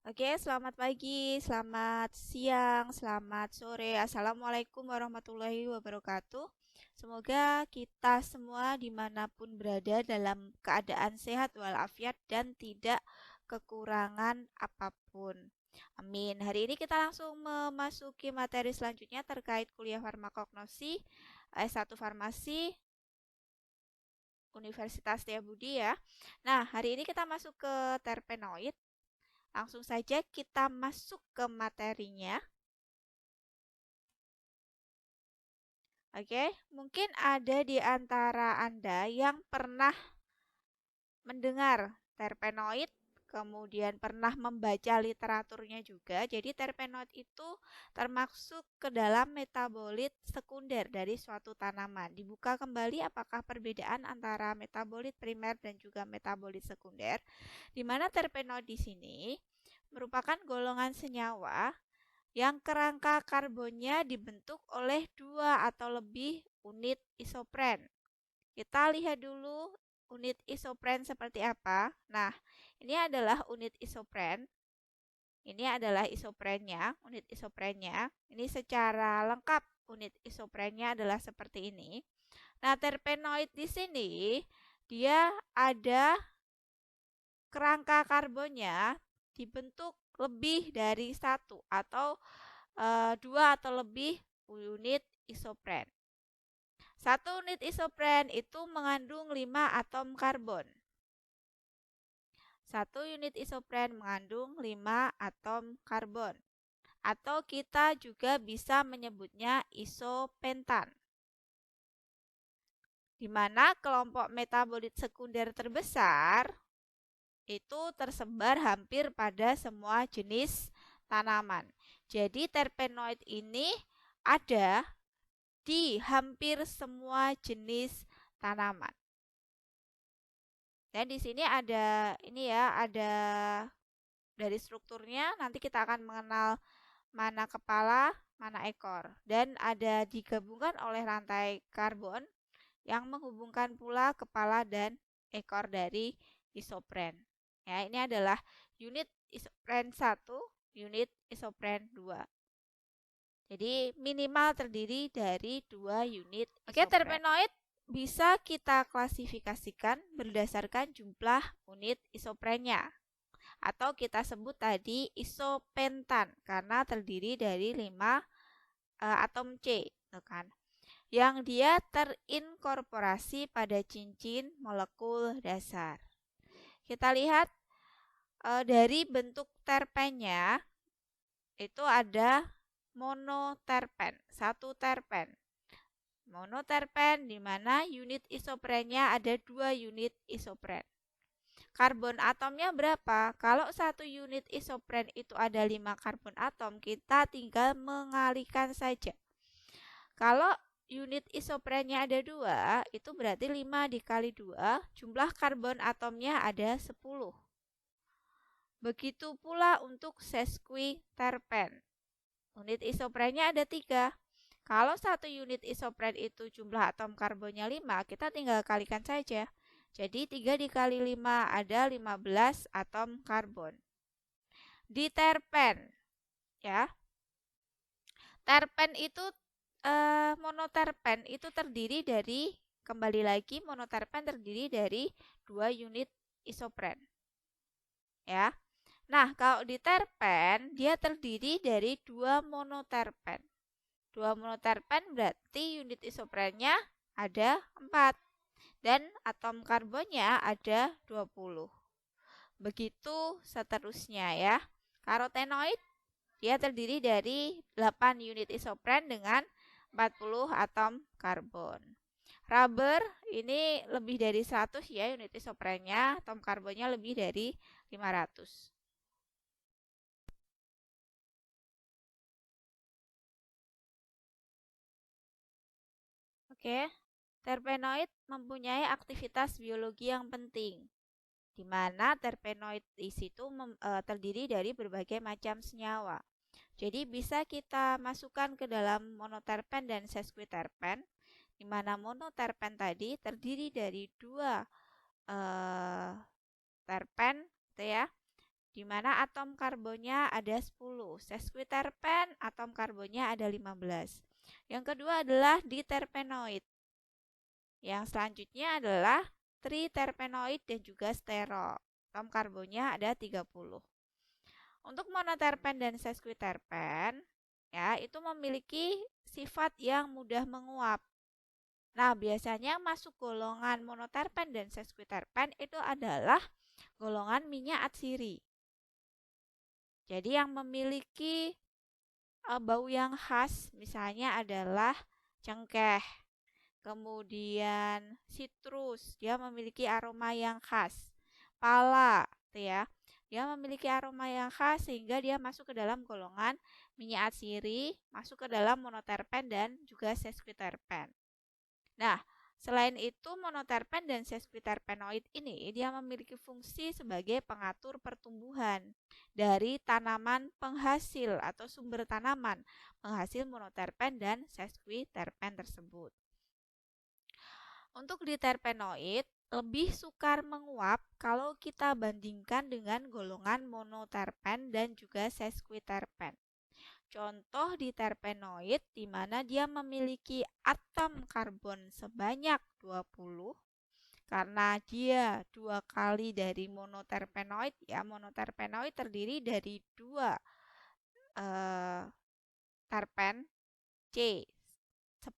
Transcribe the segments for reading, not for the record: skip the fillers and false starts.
Oke, selamat pagi, selamat siang, selamat sore. Assalamualaikum warahmatullahi wabarakatuh. Semoga kita semua dimanapun berada dalam keadaan sehat walafiat dan tidak kekurangan apapun. Amin. Hari ini kita langsung memasuki materi selanjutnya terkait kuliah farmakognosi S1 Farmasi Universitas Setiabudi ya. Nah, hari ini kita masuk ke terpenoid. Langsung saja kita masuk ke materinya. Oke, mungkin ada di antara Anda yang pernah mendengar terpenoid, kemudian pernah membaca literaturnya juga. Jadi terpenoid itu termasuk ke dalam metabolit sekunder dari suatu tanaman. Dibuka kembali apakah perbedaan antara metabolit primer dan juga metabolit sekunder, di mana terpenoid di sini merupakan golongan senyawa yang kerangka karbonnya dibentuk oleh dua atau lebih unit isopren. Kita lihat dulu unit isopren seperti apa. Nah, ini adalah unit isopren. Ini adalah isoprennya, unit isoprennya. Ini secara lengkap unit isoprennya adalah seperti ini. Nah, terpenoid di sini dia ada kerangka karbonnya dibentuk lebih dari satu atau dua atau lebih unit isopren. Satu unit isopren itu mengandung 5 atom karbon. Satu unit isopren mengandung 5 atom karbon. Atau kita juga bisa menyebutnya isopentan. Di mana kelompok metabolit sekunder terbesar itu tersebar hampir pada semua jenis tanaman. Jadi terpenoid ini ada di hampir semua jenis tanaman. Dan di sini ada ini ya, ada dari strukturnya nanti kita akan mengenal mana kepala, mana ekor, dan ada digabungkan oleh rantai karbon yang menghubungkan pula kepala dan ekor dari isopren. Ya, ini adalah unit isopren 1, unit isopren 2. Jadi minimal terdiri dari 2 unit isopren. Oke, terpenoid bisa kita klasifikasikan berdasarkan jumlah unit isoprennya. Atau kita sebut tadi isopentan karena terdiri dari 5 atom C, kan? Yang dia terinkorporasi pada cincin molekul dasar. Kita lihat dari bentuk terpennya itu ada monoterpen, satu terpen. Monoterpen di mana unit isoprennya ada 2 unit isopren. Karbon atomnya berapa? Kalau satu unit isopren itu ada 5 karbon atom, kita tinggal mengalihkan saja. Kalau unit isoprennya ada 2, itu berarti 5 dikali 2, jumlah karbon atomnya ada 10. Begitu pula untuk sesquiterpen. Unit isoprennya ada 3. Kalau satu unit isopren itu jumlah atom karbonnya 5, kita tinggal kalikan saja. Jadi 3 dikali 5 ada 15 atom karbon. Di terpen, ya. Terpen itu monoterpen itu terdiri dari, kembali lagi monoterpen terdiri dari 2 unit isopren. Ya. Nah, kalau di terpen dia terdiri dari 2 monoterpen. 2 monoterpen berarti unit isoprennya ada 4 dan atom karbonnya ada 20. Begitu seterusnya ya. Karotenoid dia terdiri dari 8 unit isopren dengan 40 atom karbon. Rubber ini lebih dari 100 ya unit isoprennya, atom karbonnya lebih dari 500. Oke, terpenoid mempunyai aktivitas biologi yang penting, di mana terpenoid di situ terdiri dari berbagai macam senyawa. Jadi bisa kita masukkan ke dalam monoterpen dan sesquiterpen, di mana monoterpen tadi terdiri dari 2 terpen, gitu ya, di mana atom karbonnya ada 10. Sesquiterpen atom karbonnya ada 15. Yang kedua adalah diterpenoid. Yang selanjutnya adalah triterpenoid dan juga sterol. Atom karbonnya ada 30. Untuk monoterpen dan sesquiterpen, ya, itu memiliki sifat yang mudah menguap. Nah, biasanya masuk golongan monoterpen dan sesquiterpen itu adalah golongan minyak atsiri. Jadi yang memiliki bau yang khas misalnya adalah cengkeh, kemudian sitrus, dia memiliki aroma yang khas. Pala, gitu ya. Dia memiliki aroma yang khas sehingga dia masuk ke dalam golongan minyak atsiri, masuk ke dalam monoterpen dan juga sesquiterpen. Nah, selain itu monoterpen dan sesquiterpenoid ini dia memiliki fungsi sebagai pengatur pertumbuhan dari tanaman penghasil atau sumber tanaman penghasil monoterpen dan sesquiterpen tersebut. Untuk diterpenoid lebih sukar menguap kalau kita bandingkan dengan golongan monoterpen dan juga sesquiterpen. Contoh diterpenoid di mana dia memiliki atom karbon sebanyak 20 karena dia 2 kali dari monoterpenoid, ya. Monoterpenoid terdiri dari 2 terpen C 10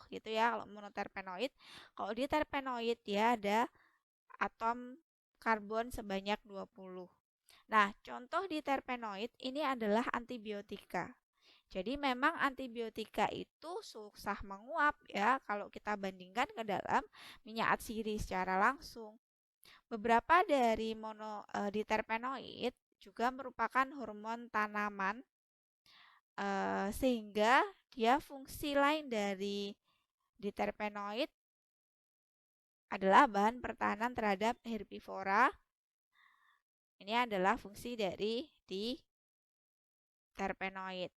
gitu ya kalau monoterpenoid. Kalau di terpenoid dia ada atom karbon sebanyak 20. Nah, contoh di terpenoid ini adalah antibiotika. Jadi memang antibiotika itu susah menguap ya kalau kita bandingkan ke dalam minyak atsiri secara langsung. Beberapa dari diterpenoid juga merupakan hormon tanaman sehingga dia fungsi lain dari diterpenoid adalah bahan pertahanan terhadap herbivora. Ini adalah fungsi dari diterpenoid.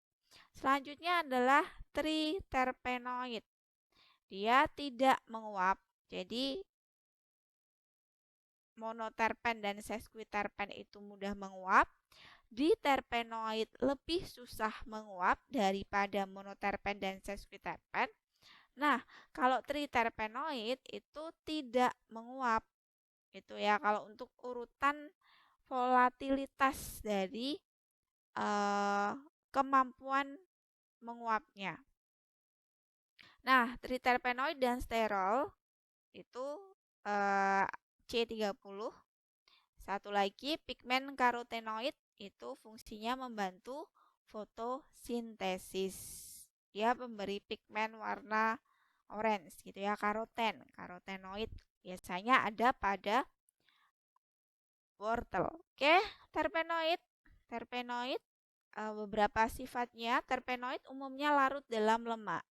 Selanjutnya adalah triterpenoid. Dia tidak menguap. Jadi monoterpen dan sesquiterpen itu mudah menguap. Diterpenoid lebih susah menguap daripada monoterpen dan sesquiterpen. Nah, kalau triterpenoid itu tidak menguap. Itu ya kalau untuk urutan volatilitas dari kemampuan menguapnya. Nah, triterpenoid dan sterol itu C30. Satu lagi pigmen karotenoid itu fungsinya membantu fotosintesis. Dia memberi pigmen warna orange gitu ya, karotenoid biasanya ada pada wortel. Oke, terpenoid beberapa sifatnya. Terpenoid umumnya larut dalam lemak.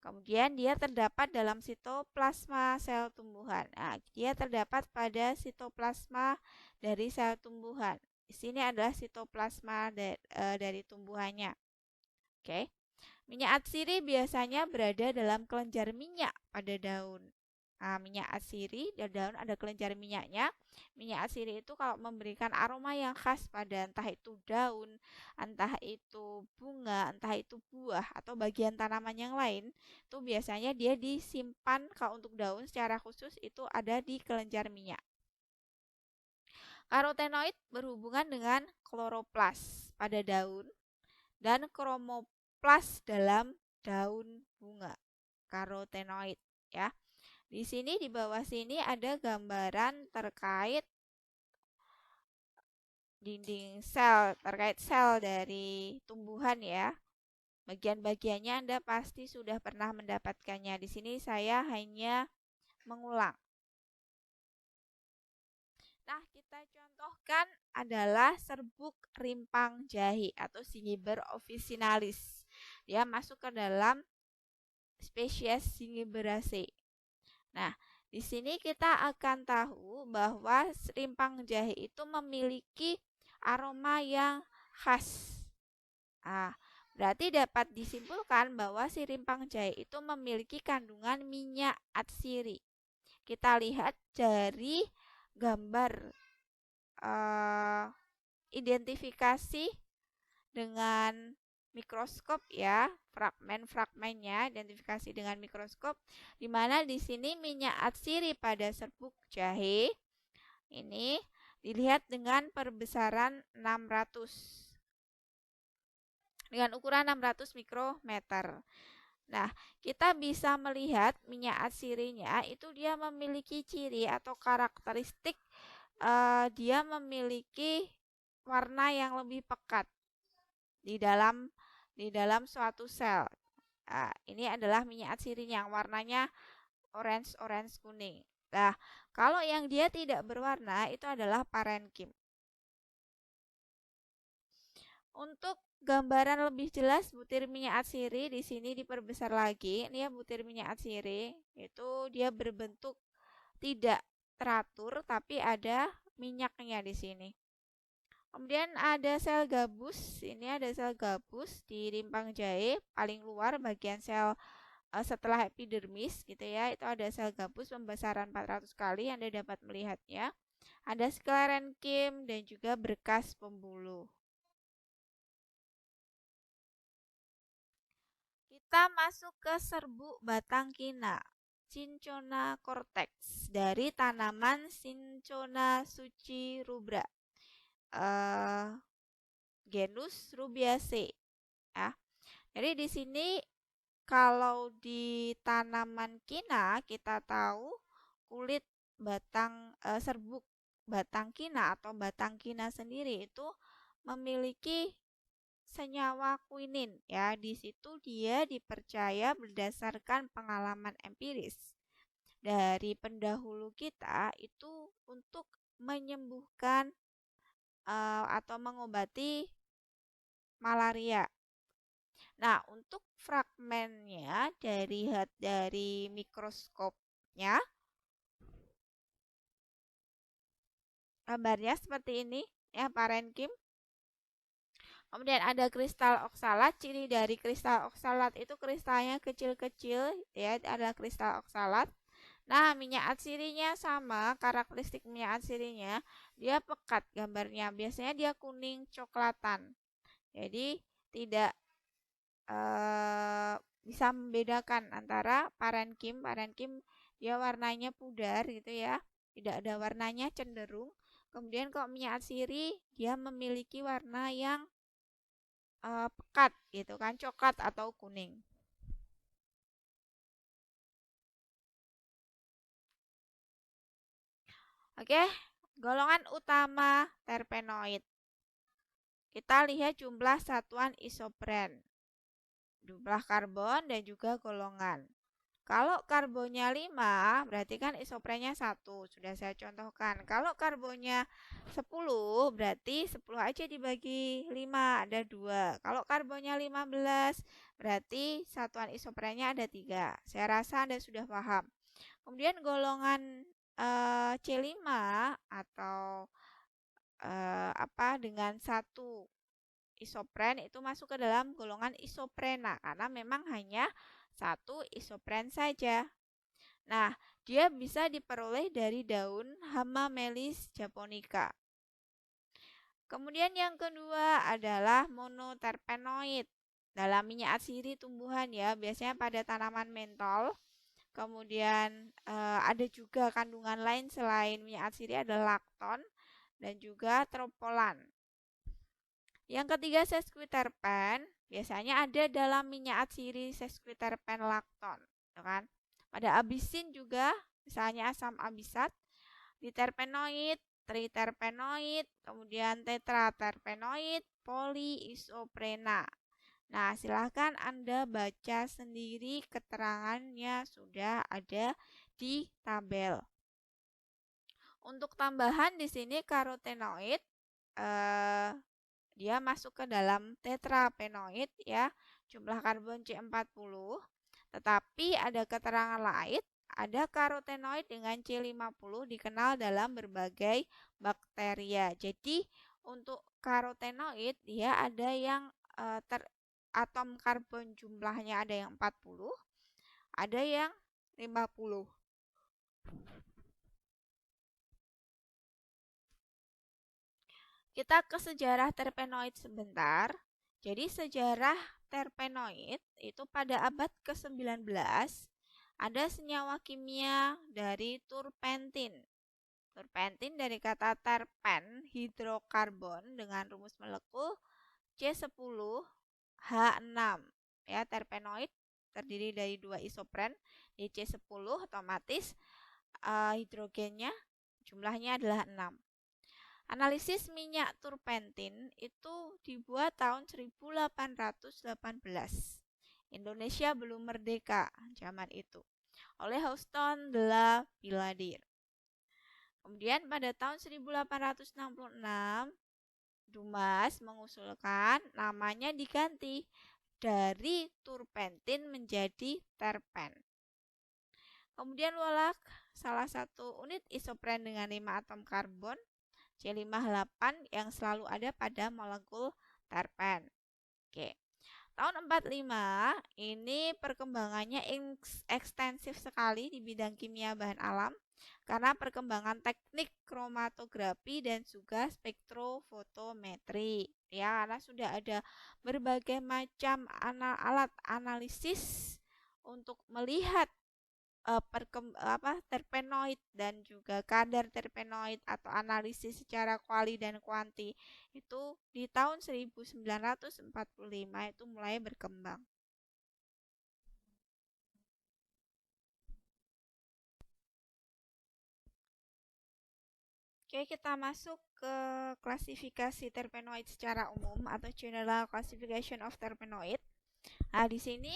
Kemudian dia terdapat dalam sitoplasma sel tumbuhan. Nah, dia terdapat pada sitoplasma dari sel tumbuhan. Di sini adalah sitoplasma dari tumbuhannya. Oke. Minyak atsiri biasanya berada dalam kelenjar minyak pada daun. Nah, minyak atsiri di daun ada kelenjar minyaknya. Minyak atsiri itu kalau memberikan aroma yang khas pada entah itu daun, entah itu bunga, entah itu buah atau bagian tanaman yang lain, itu biasanya dia disimpan kalau untuk daun secara khusus itu ada di kelenjar minyak. Karotenoid berhubungan dengan kloroplas pada daun dan kromoplas dalam daun bunga. Karotenoid ya. Di sini di bawah sini ada gambaran terkait dinding sel, terkait sel dari tumbuhan ya. Bagian-bagiannya Anda pasti sudah pernah mendapatkannya. Di sini saya hanya mengulang. Nah, kita contohkan adalah serbuk rimpang jahe atau Zingiber officinalis. Dia masuk ke dalam spesies Zingiberaceae. Nah, di sini kita akan tahu bahwa rimpang jahe itu memiliki aroma yang khas. Nah, berarti dapat disimpulkan bahwa si rimpang jahe itu memiliki kandungan minyak atsiri. Kita lihat dari gambar identifikasi dengan mikroskop ya, fragmen-fragmennya identifikasi dengan mikroskop, di mana di sini minyak atsiri pada serbuk jahe ini dilihat dengan perbesaran 600 dengan ukuran 600 mikrometer. Nah, kita bisa melihat minyak atsirinya itu dia memiliki ciri atau karakteristik dia memiliki warna yang lebih pekat di dalam suatu sel. Nah, ini adalah minyak atsirinya yang warnanya orange kuning. Nah, kalau yang dia tidak berwarna itu adalah parenkim. Untuk gambaran lebih jelas butir minyak atsiri di sini diperbesar lagi. Ini ya butir minyak atsiri itu dia berbentuk tidak teratur tapi ada minyaknya di sini. Kemudian ada sel gabus. Ini ada sel gabus di rimpang jahe paling luar bagian sel setelah epidermis gitu ya. Itu ada sel gabus pembesaran 400 kali Anda dapat melihatnya. Ada sklerenkim dan juga berkas pembuluh. Kita masuk ke serbuk batang kina, Cinchona cortex dari tanaman Cinchona sucirubra, genus Rubiaceae. Ya. Jadi di sini kalau di tanaman kina kita tahu kulit batang serbuk batang kina atau batang kina sendiri itu memiliki senyawa kuinin ya. Di situ dia dipercaya berdasarkan pengalaman empiris dari pendahulu kita itu untuk menyembuhkan atau mengobati malaria. Nah, untuk fragmennya dari mikroskopnya gambarnya seperti ini ya parenkim. Kemudian ada kristal oksalat. Ciri dari kristal oksalat itu kristalnya kecil-kecil ya, ada kristal oksalat. Nah, minyak atsirinya sama, karakteristik minyak atsirinya dia pekat gambarnya. Biasanya dia kuning coklatan. Jadi tidak bisa membedakan antara parenkim. Parenkim dia warnanya pudar gitu ya, tidak ada warnanya cenderung. Kemudian kalau minyak atsiri dia memiliki warna yang pekat gitu kan, coklat atau kuning. Oke, golongan utama terpenoid. Kita lihat jumlah satuan isopren, jumlah karbon dan juga golongan. Kalau karbonnya 5, berarti kan isoprennya 1. Sudah saya contohkan. Kalau karbonnya 10, berarti 10 aja dibagi 5, ada 2. Kalau karbonnya 15, berarti satuan isoprennya ada 3. Saya rasa Anda sudah paham. Kemudian golongan C5 atau dengan 1 isopren itu masuk ke dalam golongan isoprena karena memang hanya 1 isopren saja. Nah, dia bisa diperoleh dari daun Hamamelis japonica. Kemudian yang kedua adalah monoterpenoid. Dalam minyak atsiri tumbuhan ya, biasanya pada tanaman mentol. Kemudian ada juga kandungan lain selain minyak atsiri ada lakton dan juga tropolan. Yang ketiga sesquiterpen, biasanya ada dalam minyak atsiri sesquiterpen lakton, kan? Pada abisin juga, misalnya asam abisat, diterpenoid, triterpenoid, kemudian tetraterpenoid, poliisoprena. Nah, silahkan Anda baca sendiri keterangannya sudah ada di tabel. Untuk tambahan di sini karotenoid dia masuk ke dalam tetrapenoid ya, jumlah karbon C40. Tetapi ada keterangan lain, ada karotenoid dengan C50 dikenal dalam berbagai bakteria. Jadi untuk karotenoid dia ada yang atom karbon jumlahnya ada yang 40, ada yang 50. Kita ke sejarah terpenoid sebentar. Jadi sejarah terpenoid itu pada abad ke-19 ada senyawa kimia dari turpentin. Turpentin dari kata terpen, hidrokarbon dengan rumus molekul C10H6. Ya, terpenoid terdiri dari 2 isopren, di C10 otomatis hidrogennya jumlahnya adalah 6. Analisis minyak turpentin itu dibuat tahun 1818. Indonesia belum merdeka zaman itu oleh Houston de la Villadir. Kemudian pada tahun 1866 Dumas mengusulkan namanya diganti dari turpentin menjadi terpen. Kemudian Wolak salah satu unit isopren dengan 5 atom karbon C58 yang selalu ada pada molekul terpen. Oke. Tahun 45 ini perkembangannya ekstensif sekali di bidang kimia bahan alam karena perkembangan teknik kromatografi dan juga spektrofotometri. Ya, karena sudah ada berbagai macam alat analisis untuk melihat terpenoid dan juga kadar terpenoid atau analisis secara kuali dan kuanti itu di tahun 1945 itu mulai berkembang. Oke, kita masuk ke klasifikasi terpenoid secara umum atau General Classification of Terpenoid. Nah, di sini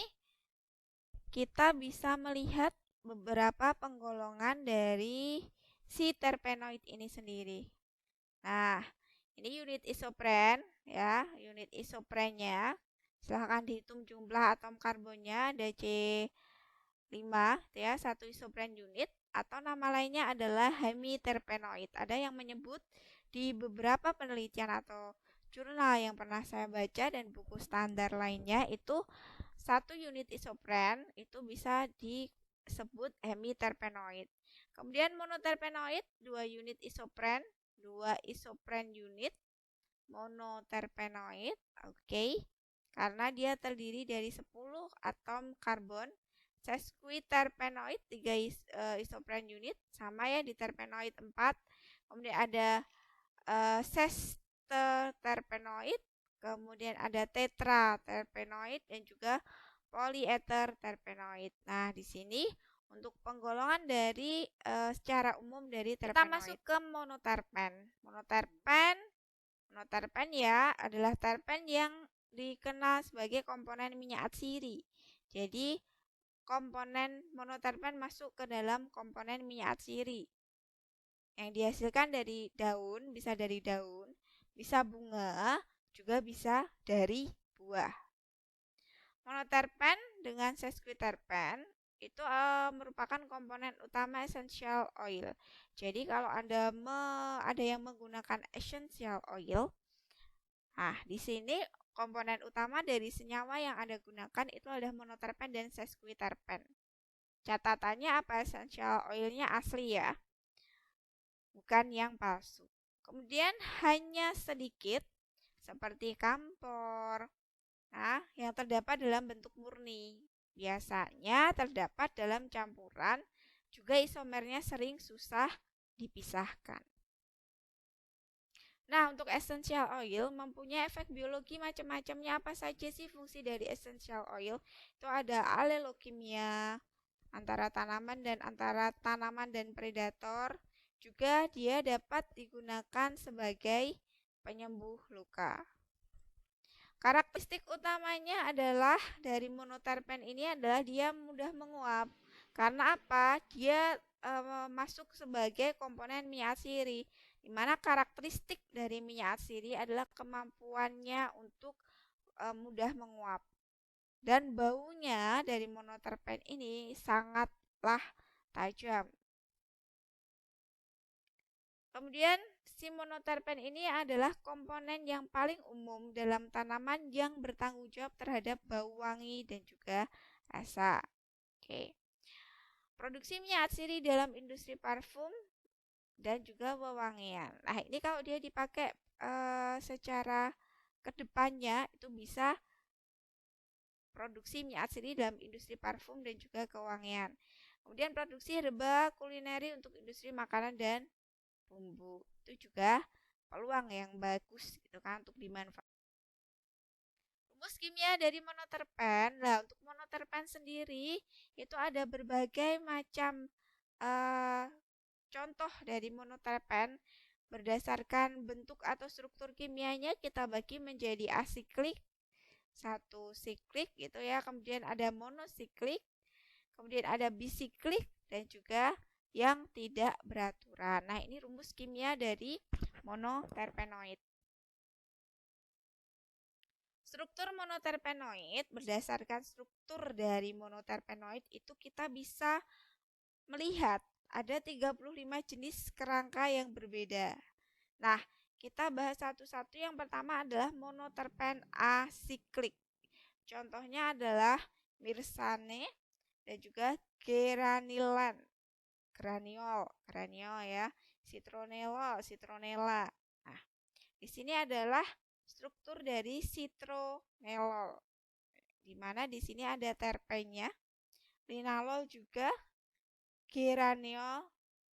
kita bisa melihat beberapa penggolongan dari si terpenoid ini sendiri. Nah, ini unit isopren ya, unit isoprennya. Silahkan dihitung jumlah atom karbonnya, ada C5 ya, satu isopren unit atau nama lainnya adalah hemiterpenoid. Ada yang menyebut di beberapa penelitian atau jurnal yang pernah saya baca dan buku standar lainnya itu satu unit isopren itu bisa disebut hemiterpenoid. Kemudian monoterpenoid, 2 unit isopren, 2 isopren unit monoterpenoid. Oke. Karena dia terdiri dari 10 atom karbon. Sesquiterpenoid, 3 isopren unit, sama ya di terpenoid 4. Kemudian ada sesteterpenoid, kemudian ada tetraterpenoid dan juga polyeterterpenoid. Nah, di sini untuk penggolongan dari secara umum dari terpenoid. Kita masuk ke monoterpen. Monoterpen ya adalah terpen yang dikenal sebagai komponen minyak atsiri. Jadi komponen monoterpen masuk ke dalam komponen minyak atsiri yang dihasilkan dari daun, bisa dari daun, bisa bunga, juga bisa dari buah. Monoterpen dengan sesquiterpen itu merupakan komponen utama essential oil. Jadi kalau ada yang menggunakan essential oil, nah di sini komponen utama dari senyawa yang Anda gunakan itu adalah monoterpen dan sesquiterpen. Catatannya apa? Essential oilnya asli ya, bukan yang palsu. Kemudian hanya sedikit seperti kampor, nah yang terdapat dalam bentuk murni. Biasanya terdapat dalam campuran, juga isomernya sering susah dipisahkan. Nah, untuk essential oil mempunyai efek biologi macam-macamnya. Apa saja sih fungsi dari essential oil? Itu ada alelokimia antara tanaman dan predator. Juga dia dapat digunakan sebagai penyembuh luka. Karakteristik utamanya adalah dari monoterpen ini adalah dia mudah menguap. Karena apa? Dia masuk sebagai komponen minyak atsiri, di mana karakteristik dari minyak atsiri adalah kemampuannya untuk mudah menguap. Dan baunya dari monoterpen ini sangatlah tajam. Kemudian si monoterpen ini adalah komponen yang paling umum dalam tanaman yang bertanggung jawab terhadap bau wangi dan juga rasa. Oke. Produksi minyak atsiri dalam industri parfum dan juga wewangian. Nah, ini kalau dia dipakai secara kedepannya itu bisa produksi minyak atsiri dalam industri parfum dan juga kewangian. Kemudian produksi herba kulineri untuk industri makanan dan bumbu. Itu juga peluang yang bagus gitu kan untuk dimanfaatkan. Rumus kimia dari monoterpen. Nah, untuk monoterpen sendiri itu ada berbagai macam uh, contoh dari monoterpen. Berdasarkan bentuk atau struktur kimianya kita bagi menjadi asiklik, satu siklik gitu ya, kemudian ada monosiklik, kemudian ada bisiklik dan juga yang tidak beraturan. Nah, ini rumus kimia dari monoterpenoid. Struktur monoterpenoid, berdasarkan struktur dari monoterpenoid itu kita bisa melihat ada 35 jenis kerangka yang berbeda. Nah, kita bahas satu-satu. Yang pertama adalah monoterpen asiklik. Contohnya adalah mirsane dan juga geranilan, graniol ya, citronella. Nah, di sini adalah struktur dari citronellol, di mana di sini ada terpennya, linalol juga, geraniol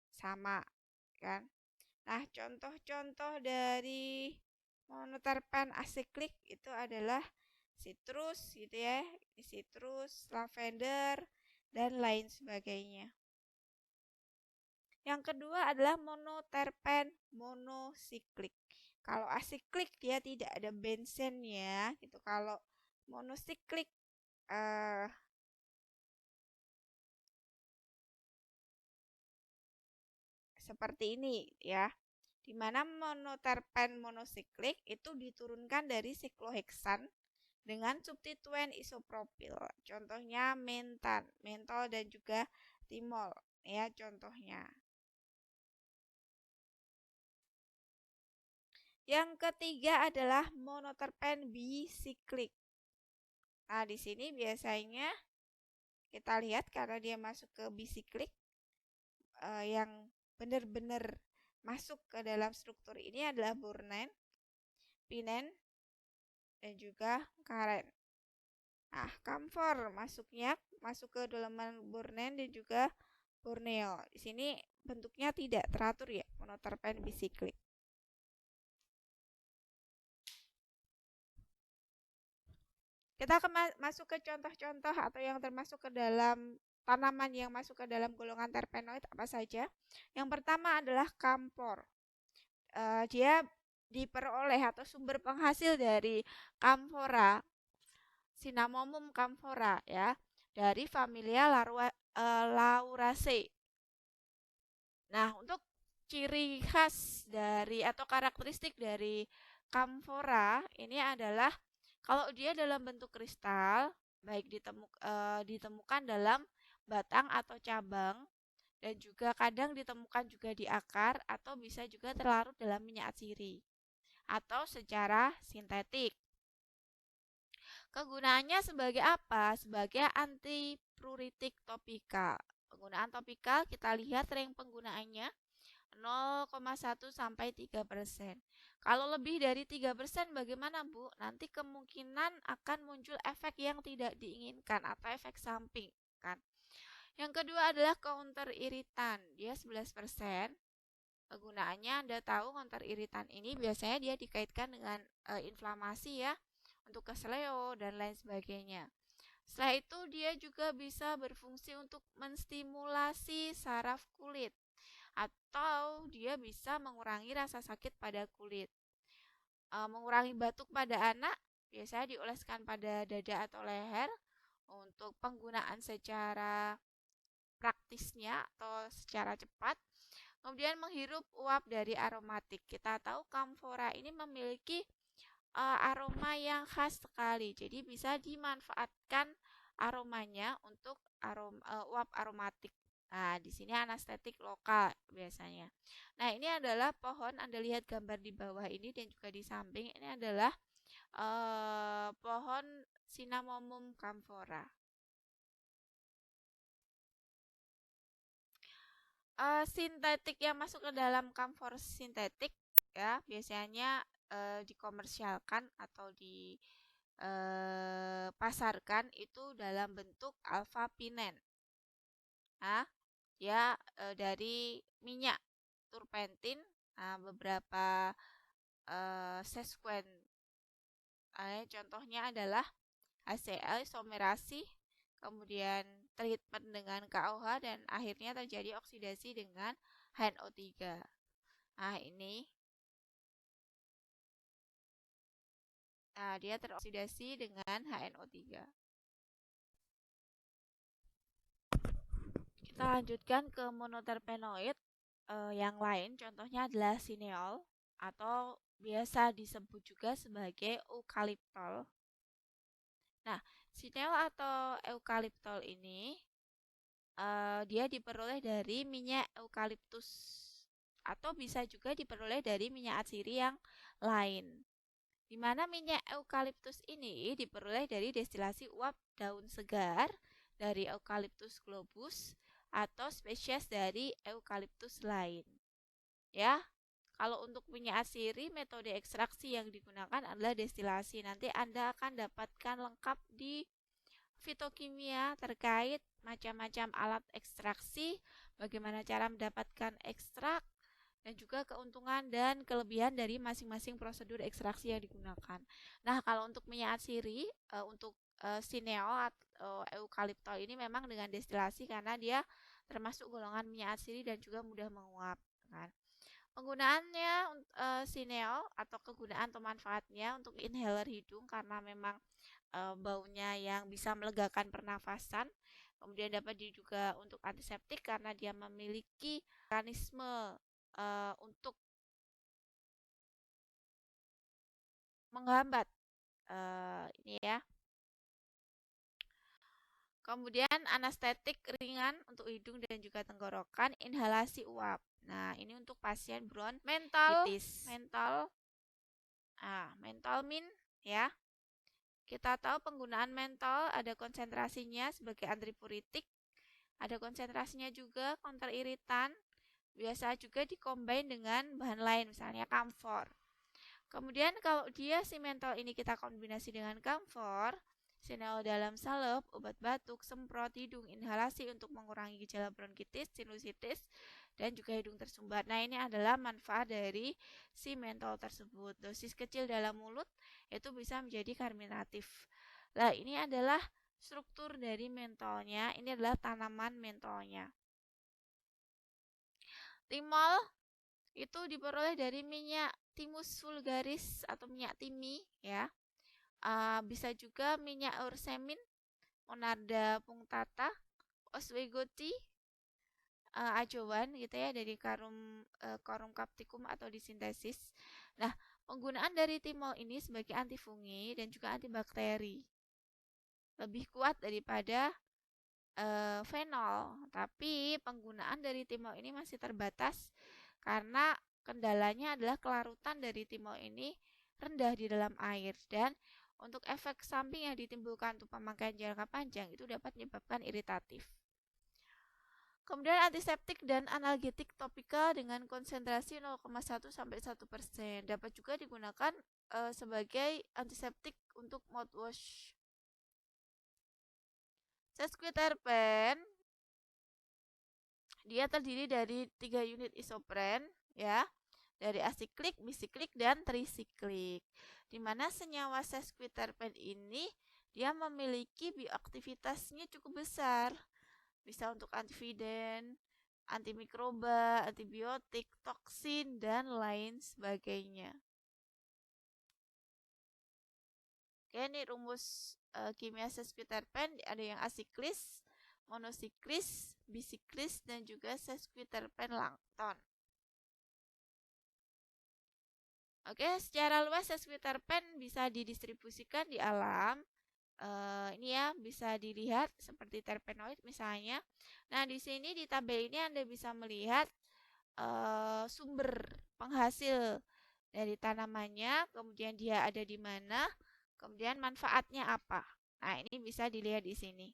sama kan. Nah, contoh-contoh dari monoterpen asiklik itu adalah citrus gitu ya, citrus, lavender dan lain sebagainya. Yang kedua adalah monoterpen monosiklik. Kalau asiklik dia tidak ada bensennya gitu. Kalau monosiklik seperti ini ya. Di mana monoterpen monosiklik itu diturunkan dari sikloheksan dengan substituen isopropil. Contohnya mentan, mentol dan juga timol ya contohnya. Yang ketiga adalah monoterpen bisiklik. Nah, di sini biasanya kita lihat karena dia masuk ke bisiklik yang benar-benar masuk ke dalam struktur ini adalah burnen, pinen, dan juga karen. Nah, kamfor masuk ke dalaman burnen dan juga borneo. Di sini bentuknya tidak teratur ya, monoterpen bisiklik. Kita akan masuk ke contoh-contoh atau yang termasuk ke dalam tanaman yang masuk ke dalam golongan terpenoid apa saja. Yang pertama adalah kamfor. Dia diperoleh atau sumber penghasil dari Camphora, Cinnamomum camphora ya, dari familia Lauraceae. Nah, untuk ciri khas dari atau karakteristik dari Camphora ini adalah kalau dia dalam bentuk kristal, baik ditemukan dalam batang atau cabang, dan juga kadang ditemukan juga di akar atau bisa juga terlarut dalam minyak atsiri atau secara sintetik. Kegunaannya sebagai apa? Sebagai antipruritik topikal. Penggunaan topikal kita lihat range penggunaannya 0,1 sampai 3%. Kalau lebih dari 3% bagaimana Bu? Nanti kemungkinan akan muncul efek yang tidak diinginkan atau efek samping kan. Yang kedua adalah counter iritan. Dia 11%. Kegunaannya Anda tahu counter iritan ini biasanya dia dikaitkan dengan inflamasi ya, untuk keseleo dan lain sebagainya. Setelah itu dia juga bisa berfungsi untuk menstimulasi saraf kulit atau dia bisa mengurangi rasa sakit pada kulit. Mengurangi batuk pada anak biasanya dioleskan pada dada atau leher untuk penggunaan secara praktisnya atau secara cepat. Kemudian menghirup uap dari aromatik. Kita tahu Camphora ini memiliki aroma yang khas sekali. Jadi bisa dimanfaatkan aromanya untuk uap aromatik. Nah, di sini anestetik lokal biasanya. Nah, ini adalah pohon. Anda lihat gambar di bawah ini dan juga di samping. Ini adalah pohon Cinnamomum camphora. Sintetik yang masuk ke dalam camphor sintetik ya biasanya dikomersialkan atau dipasarkan itu dalam bentuk alpha pinen. Nah, dia dari minyak turpentin, beberapa sekuen. Contohnya adalah HCl isomerasi, kemudian treatment dengan KOH, dan akhirnya terjadi oksidasi dengan HNO3. Nah, dia teroksidasi dengan HNO3. Kita lanjutkan ke monoterpenoid yang lain, contohnya adalah sineol atau biasa disebut juga sebagai eukaliptol. Nah, sineol atau eukaliptol ini dia diperoleh dari minyak eukaliptus atau bisa juga diperoleh dari minyak atsiri yang lain. Di mana minyak eukaliptus ini diperoleh dari destilasi uap daun segar dari Eucalyptus globus atau spesies dari eukaliptus lain. Ya, kalau untuk minyak atsiri, metode ekstraksi yang digunakan adalah destilasi. Nanti Anda akan dapatkan lengkap di fitokimia terkait macam-macam alat ekstraksi, bagaimana cara mendapatkan ekstrak, dan juga keuntungan dan kelebihan dari masing-masing prosedur ekstraksi yang digunakan. Nah, kalau untuk minyak atsiri, untuk sineol atau eukaliptol ini memang dengan destilasi karena dia termasuk golongan minyak atsiri dan juga mudah menguap. Kan? Penggunaannya sineol atau kegunaan atau manfaatnya untuk inhaler hidung karena memang baunya yang bisa melegakan pernafasan. Kemudian dapat juga untuk antiseptik karena dia memiliki mekanisme untuk menghambat ini ya. Kemudian anestetik ringan untuk hidung dan juga tenggorokan, inhalasi uap. Nah, ini untuk pasien bronkitis. Mentolmin ya. Kita tahu penggunaan mentol ada konsentrasinya sebagai antipuritik, ada konsentrasinya juga counter iritan. Biasa juga dikombin dengan bahan lain, misalnya kamfor. Kemudian kalau dia si mentol ini kita kombinasi dengan kamfor, sineol dalam salep, obat batuk, semprot hidung, inhalasi untuk mengurangi gejala bronkitis, sinusitis, dan juga hidung tersumbat. Nah, ini adalah manfaat dari si mentol tersebut. Dosis kecil dalam mulut itu bisa menjadi karminatif. Nah, ini adalah struktur dari mentolnya. Ini adalah tanaman mentolnya. Timol itu diperoleh dari minyak Thymus vulgaris atau minyak timi ya. Bisa juga minyak ursemin, Monarda punctata, Oswegoti, ajowan gitu ya, dari Corum capsicum atau disintesis. Nah, penggunaan dari timol ini sebagai antifungi dan juga antibakteri lebih kuat daripada fenol, tapi penggunaan dari timol ini masih terbatas karena kendalanya adalah kelarutan dari timol ini rendah di dalam air, dan untuk efek samping yang ditimbulkan untuk pemakaian jangka panjang itu dapat menyebabkan iritatif. Kemudian antiseptik dan analgetik topikal dengan konsentrasi 0,1 sampai 1%. Dapat juga digunakan sebagai antiseptik untuk mouthwash. Sesquiterpen dia terdiri dari 3 unit isopren ya, dari asiklik, bisiklik, dan trisiklik. Di mana senyawa sesquiterpen ini dia memiliki bioaktivitasnya cukup besar. Bisa untuk antividen, antimikroba, antibiotik, toksin, dan lain sebagainya. Oke, ini rumus kimia sesquiterpen, ada yang asiklis, monosiklis, bisiklis, dan juga sesquiterpen langton. Oke, secara luas sesquiterpen bisa didistribusikan di alam. Ini ya bisa dilihat seperti terpenoid misalnya. Nah, di sini di tabel ini Anda bisa melihat sumber penghasil dari tanamannya, kemudian dia ada di mana, kemudian manfaatnya apa. Nah, ini bisa dilihat di sini.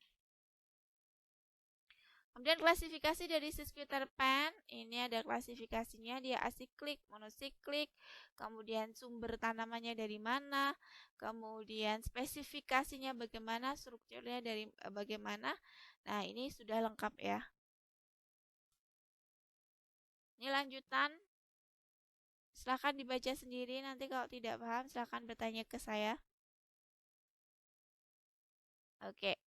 Kemudian klasifikasi dari sesquiterpen, ini ada klasifikasinya, dia asiklik, monosiklik, kemudian sumber tanamannya dari mana, kemudian spesifikasinya bagaimana, strukturnya dari bagaimana. Nah, ini sudah lengkap ya. Ini lanjutan. Silahkan dibaca sendiri, nanti kalau tidak paham silahkan bertanya ke saya. Oke.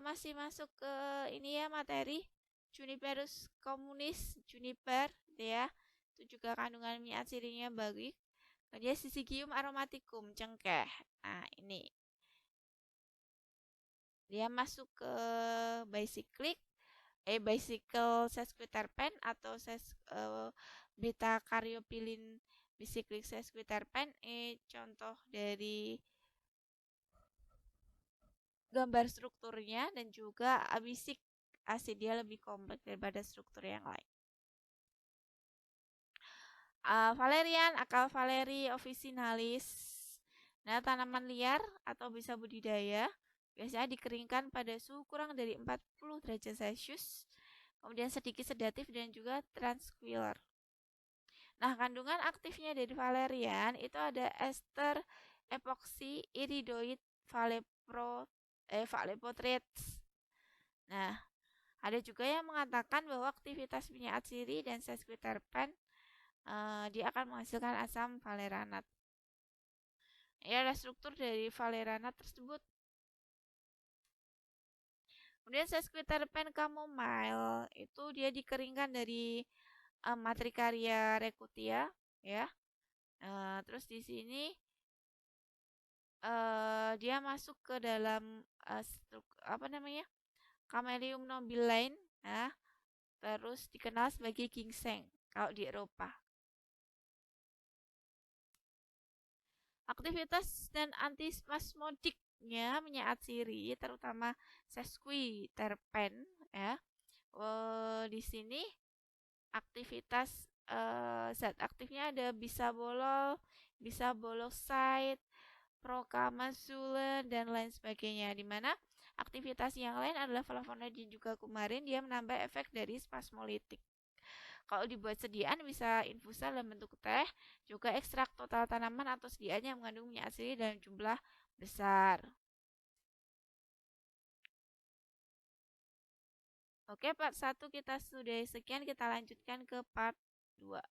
Masih masuk ke ini ya materi Juniperus communis, juniper gitu ya. Itu juga kandungan minyak cirinya bagus. Kemudian Syzygium aromaticum, cengkeh. Nah, ini dia masuk ke bicyclic, bicycle sesquiterpen atau beta caryophyllene bicyclic sesquiterpen. Contoh dari gambar strukturnya dan juga abisik asid dia lebih kompleks daripada struktur yang lain. Valerian, akal valeri officinalis. Nah, tanaman liar atau bisa budidaya biasanya dikeringkan pada suhu kurang dari 40 derajat Celcius, kemudian sedikit sedatif dan juga tranquiller. Nah, kandungan aktifnya dari valerian itu ada ester epoksi iridoid valepotrates. Nah, ada juga yang mengatakan bahwa aktivitas minyak atsiri dan sesquiterpen dia akan menghasilkan asam valeranat. Ini adalah struktur dari valeranat tersebut. Kemudian sesquiterpen chamomile itu dia dikeringkan dari Matricaria recutia ya. Terus di sini dia masuk ke dalam apa namanya? Camellium nobile ya. Terus dikenal sebagai ginseng kalau di Eropa. Aktivitas dan antispasmodiknya minyak atsiri terutama sesquiterpen ya. Di sini aktivitas zat aktifnya ada bisabolol, bisaboloside, procamazole dan lain sebagainya, di mana aktivitas yang lain adalah flavonoid dan juga kumarin, dia menambah efek dari spasmolitik. Kalau dibuat sediaan bisa infusa dalam bentuk teh, juga ekstrak total tanaman atau sediaan yang mengandung minyak atsiri dalam jumlah besar. Oke, part 1 kita sudah sekian, kita lanjutkan ke part 2.